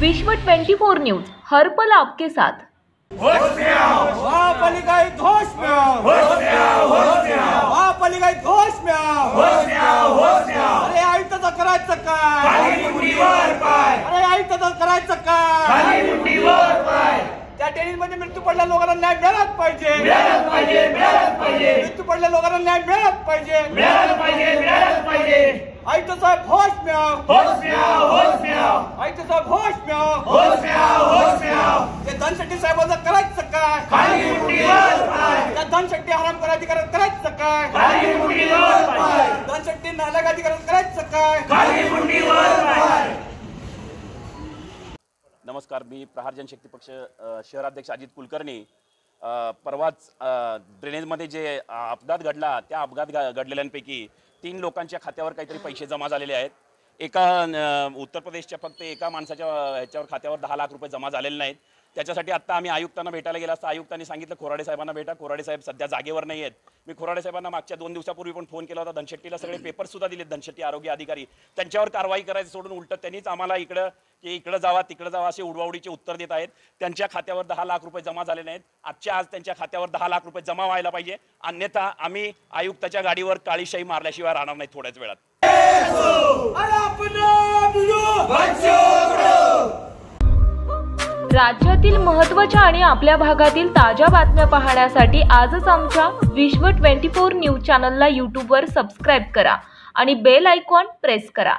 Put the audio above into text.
विश्व 24 न्यूज हर पल आपके साथ। महापालिका घोष में आओ, महापालिका घोष में आओ। अरे आयुक्ताचं करायचं काय? अरे आयुक्ताचं करायचं काय? त्या टेनिसमध्ये मृत्यू पडलेल्या लोकांना न्याय मिळालाच पाहिजे, मृत्यू पडलेल्या लोकांना न्याय मिळालाच पाहिजे। आयुक्त साहेब होश में आओ, आयुक्त साहेब होश में आओ। ते धनशेट्टी साहेबांचं करायचं काय? त्या धनशेट्टी हरामखोर अधिकाऱ्यात करायचं काय? धनशेट्टी नालायक अधिकाऱ्यात करायचं काय? नमस्कार, मी प्रहार जनशक्ती पक्ष शहराध्यक्ष अजित कुलकर्णी। परवाच ड्रेनेजमध्ये जे अपघात घडला त्या अपघात घडलेल्यांपैकी 3 लोकांच्या खात्यावर काहीतरी पैसे जमा झालेले आहेत। एका उत्तर प्रदेशच्या फक्त एका माणसाच्या ह्याच्यावर खात्यावर 10 लाख रुपये जमा झालेले नाहीत। त्याच्यासाठी आता आम्ही आयुक्तांना भेटायला गेला असता आयुक्तांनी सांगितलं खोराडे साहेबांना भेटा। खोराडे साहेब सध्या जागेवर नाही आहेत। मी खोराडे साहेबांना मागच्या 2 दिवसापूर्वी पण फोन केला होता। धनशेट्टीला सगळे पेपर सुद्धा दिलेत, धनशेट्टी आरोग्य अधिकारी। त्यांच्यावर कारवाई करायचं सोडून उलट त्यांनीच आम्हाला इकडं जावा तिकडं जावा असे उडवाउडीचे उत्तर देत आहेत। त्यांच्या खात्यावर 10 लाख रुपये जमा झाले नाहीत। आजच्या आज त्यांच्या खात्यावर 10 लाख रुपये जमा व्हायला पाहिजे, अन्यथा आम्ही आयुक्ताच्या गाडीवर काळीशाही मारल्याशिवाय राहणार नाही थोड्याच वेळात। राज्यातील महत्त्वाच्या आणि आपल्या भागातील ताज्या बातम्या पाहण्यासाठी आजच आमच्या विश्व 24 न्यूज चॅनलला यूट्यूबवर सबस्क्राईब करा आणि बेल आयकॉन प्रेस करा।